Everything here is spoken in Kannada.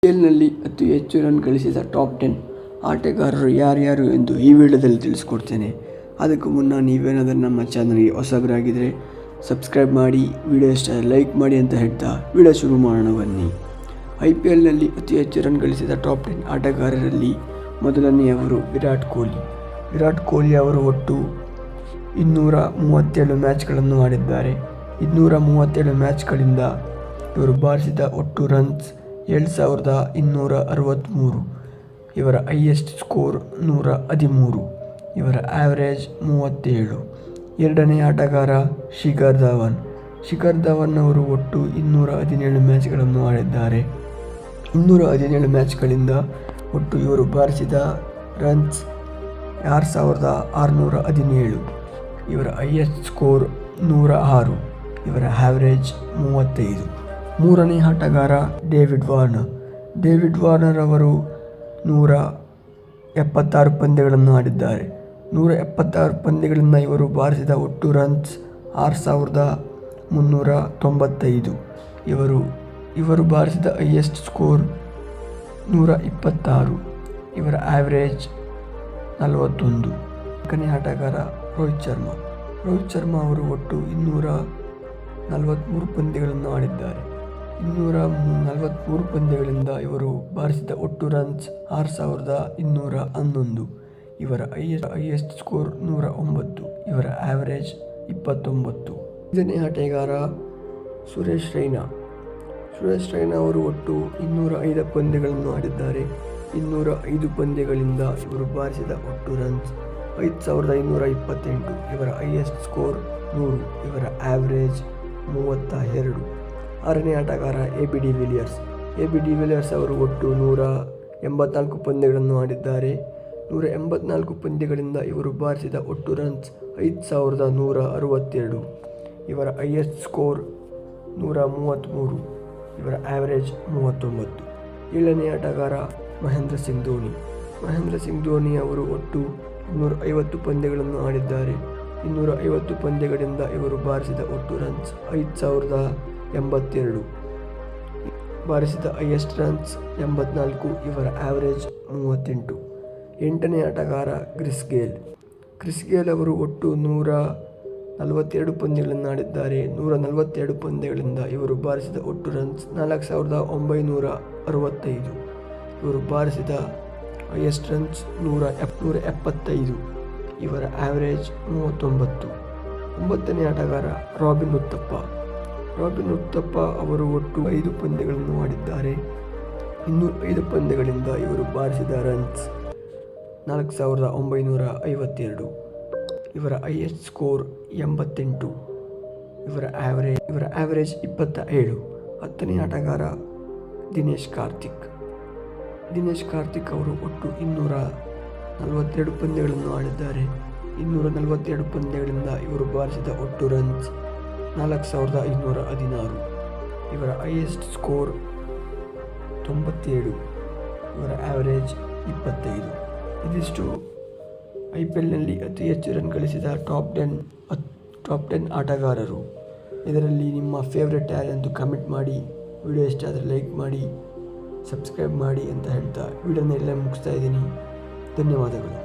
ಐಪಿಎಲ್ನಲ್ಲಿ ಅತಿ ಹೆಚ್ಚು ರನ್ ಗಳಿಸಿದ ಟಾಪ್ 10 ಆಟಗಾರರು ಯಾರ್ಯಾರು ಎಂದು ಈ ವಿಡಿಯೋದಲ್ಲಿ ತಿಳಿಸ್ಕೊಡ್ತೇನೆ. ಅದಕ್ಕೂ ಮುನ್ನ ನೀವೇನಾದರೂ ನಮ್ಮ ಚಾನಲ್ಗೆ ಹೊಸಬರಾಗಿದ್ದರೆ ಸಬ್ಸ್ಕ್ರೈಬ್ ಮಾಡಿ, ವಿಡಿಯೋ ಇಷ್ಟ ಲೈಕ್ ಮಾಡಿ ಅಂತ ಹೇಳ್ತಾ ವಿಡಿಯೋ ಶುರು ಮಾಡೋಣ ಬನ್ನಿ. ಐಪಿಎಲ್ನಲ್ಲಿ ಅತಿ ಹೆಚ್ಚು ರನ್ ಗಳಿಸಿದ ಟಾಪ್ 10 ಆಟಗಾರರಲ್ಲಿ ಮೊದಲನೆಯವರು ವಿರಾಟ್ ಕೊಹ್ಲಿ. ವಿರಾಟ್ ಕೊಹ್ಲಿ ಅವರು ಒಟ್ಟು 237 ಮ್ಯಾಚ್ಗಳನ್ನು ಆಡಿದ್ದಾರೆ. 237 ಮ್ಯಾಚ್ಗಳಿಂದ ಇವರು ಬಾರಿಸಿದ ಒಟ್ಟು ರನ್ಸ್ 7263. ಇವರ ಹೈಯೆಸ್ಟ್ ಸ್ಕೋರ್ 113. ಇವರ ಆ್ಯಾವರೇಜ್ 37. ಎರಡನೇ ಆಟಗಾರ ಶಿಖರ್ ಧವನ್. ಶಿಖರ್ ಧವನ್ ಅವರು ಒಟ್ಟು 217 ಮ್ಯಾಚ್ಗಳನ್ನು ಆಡಿದ್ದಾರೆ. 217 ಮ್ಯಾಚ್ಗಳಿಂದ ಒಟ್ಟು ಇವರು ಬಾರಿಸಿದ ರನ್ಸ್ 6617. ಇವರ ಹೈಯೆಸ್ಟ್ ಸ್ಕೋರ್ 106. ಇವರ ಆ್ಯಾವರೇಜ್ 35. ಮೂರನೇ ಆಟಗಾರ ಡೇವಿಡ್ ವಾರ್ನರ್. ಡೇವಿಡ್ ವಾರ್ನರ್ ಅವರು 176 ಪಂದ್ಯಗಳನ್ನು ಆಡಿದ್ದಾರೆ. 176 ಪಂದ್ಯಗಳಿಂದ ಇವರು ಬಾರಿಸಿದ ಒಟ್ಟು ರನ್ಸ್ 6395. ಇವರು ಬಾರಿಸಿದ ಹೈಯೆಸ್ಟ್ ಸ್ಕೋರ್ 126. ಇವರ ಆ್ಯಾವರೇಜ್ 41. ನಾಲ್ಕನೇ ಆಟಗಾರ ರೋಹಿತ್ ಶರ್ಮಾ. ರೋಹಿತ್ ಶರ್ಮಾ ಅವರು ಒಟ್ಟು 243 ಪಂದ್ಯಗಳನ್ನು ಆಡಿದ್ದಾರೆ. 243 ಪಂದ್ಯಗಳಿಂದ ಇವರು ಬಾರಿಸಿದ ಒಟ್ಟು ರನ್ಸ್ 6211. ಇವರ ಹೈಯೆಸ್ಟ್ ಸ್ಕೋರ್ 109. ಇವರ ಆ್ಯಾವರೇಜ್ 29. ಐದನೇ ಆಟಗಾರ ಸುರೇಶ್ ರೈನಾ. ಸುರೇಶ್ ರೈನಾ ಅವರು ಒಟ್ಟು 205 ಪಂದ್ಯಗಳನ್ನು ಆಡಿದ್ದಾರೆ. 205 ಪಂದ್ಯಗಳಿಂದ ಇವರು ಬಾರಿಸಿದ ಒಟ್ಟು ರನ್ಸ್ 5528. ಇವರ ಹೈಯೆಸ್ಟ್ ಸ್ಕೋರ್ 100. ಇವರ ಆ್ಯಾವರೇಜ್ 32. ಆರನೇ ಆಟಗಾರ ಎಬಿ ಡಿವಿಲಿಯರ್ಸ್. ಎಬಿ ಡಿವಿಲಿಯರ್ಸ್ ಅವರು ಒಟ್ಟು 184 ಪಂದ್ಯಗಳನ್ನು ಆಡಿದ್ದಾರೆ. 184 ಪಂದ್ಯಗಳಿಂದ ಇವರು ಬಾರಿಸಿದ ಒಟ್ಟು ರನ್ಸ್ 5162. ಇವರ ಹೈಯೆಸ್ಟ್ ಸ್ಕೋರ್ 133. ಇವರ ಆ್ಯಾವರೇಜ್ 39. ಏಳನೇ ಆಟಗಾರ ಮಹೇಂದ್ರ ಸಿಂಗ್ ಧೋನಿ. ಮಹೇಂದ್ರ ಸಿಂಗ್ ಧೋನಿ ಅವರು ಒಟ್ಟು 250 ಪಂದ್ಯಗಳನ್ನು ಆಡಿದ್ದಾರೆ. 250 ಪಂದ್ಯಗಳಿಂದ ಇವರು ಬಾರಿಸಿದ ಒಟ್ಟು ರನ್ಸ್ 5082. ಬಾರಿಸಿದ highest runs 84. ಇವರ ಆ್ಯಾವರೇಜ್ 38. ಎಂಟನೇ ಆಟಗಾರ ಕ್ರಿಸ್ ಗೇಲ್. ಕ್ರಿಸ್ ಗೇಲ್ ಅವರು ಒಟ್ಟು 142 ಪಂದ್ಯಗಳನ್ನು ಆಡಿದ್ದಾರೆ. 142 ಪಂದ್ಯಗಳಿಂದ ಇವರು ಬಾರಿಸಿದ ಒಟ್ಟು ರನ್ಸ್ 4965. ಇವರು ಬಾರಿಸಿದ ಹೈಯೆಸ್ಟ್ ರನ್ಸ್ 175. ಇವರ ಆ್ಯಾವರೇಜ್ 39. ಒಂಬತ್ತನೇ ಆಟಗಾರ ರಾಬಿನ್ ಉತ್ತಪ್ಪ. ರಾಬಿನ್ ಉತ್ತಪ್ಪ ಅವರು ಒಟ್ಟು 5 ಪಂದ್ಯಗಳನ್ನು ಆಡಿದ್ದಾರೆ. 205 ಪಂದ್ಯಗಳಿಂದ ಇವರು ಬಾರಿಸಿದ ರನ್ಸ್ 4952. ಇವರ ಹೈಯೆಸ್ಟ್ ಸ್ಕೋರ್ 88. ಇವರ ಆ್ಯಾವರೇಜ್ 27. ಹತ್ತನೇ ಆಟಗಾರ ದಿನೇಶ್ ಕಾರ್ತಿಕ್. ದಿನೇಶ್ ಕಾರ್ತಿಕ್ ಅವರು ಒಟ್ಟು 242 ಪಂದ್ಯಗಳನ್ನು ಆಡಿದ್ದಾರೆ. 242 ಪಂದ್ಯಗಳಿಂದ ಇವರು ಬಾರಿಸಿದ ಒಟ್ಟು ರನ್ಸ್ 4516. ಇವರ ಹೈಯೆಸ್ಟ್ ಸ್ಕೋರ್ 97. ಇವರ ಆ್ಯಾವರೇಜ್ 25. ಇದಿಷ್ಟು ಐಪಿಎಲ್ನಲ್ಲಿ ಅತಿ ಹೆಚ್ಚು ರನ್ ಗಳಿಸಿದ ಟಾಪ್ 10 ಆಟಗಾರರು. ಇದರಲ್ಲಿ ನಿಮ್ಮ ಫೇವ್ರೆಟ್ ಯಾರೆಂದು ಕಮೆಂಟ್ ಮಾಡಿ, ವಿಡಿಯೋ ಇಷ್ಟ ಆದರೆ ಲೈಕ್ ಮಾಡಿ, ಸಬ್ಸ್ಕ್ರೈಬ್ ಮಾಡಿ ಅಂತ ಹೇಳ್ತಾ ವಿಡಿಯೋನ ಎಲ್ಲ ಮುಗಿಸ್ತಾ ಇದ್ದೀನಿ. ಧನ್ಯವಾದಗಳು.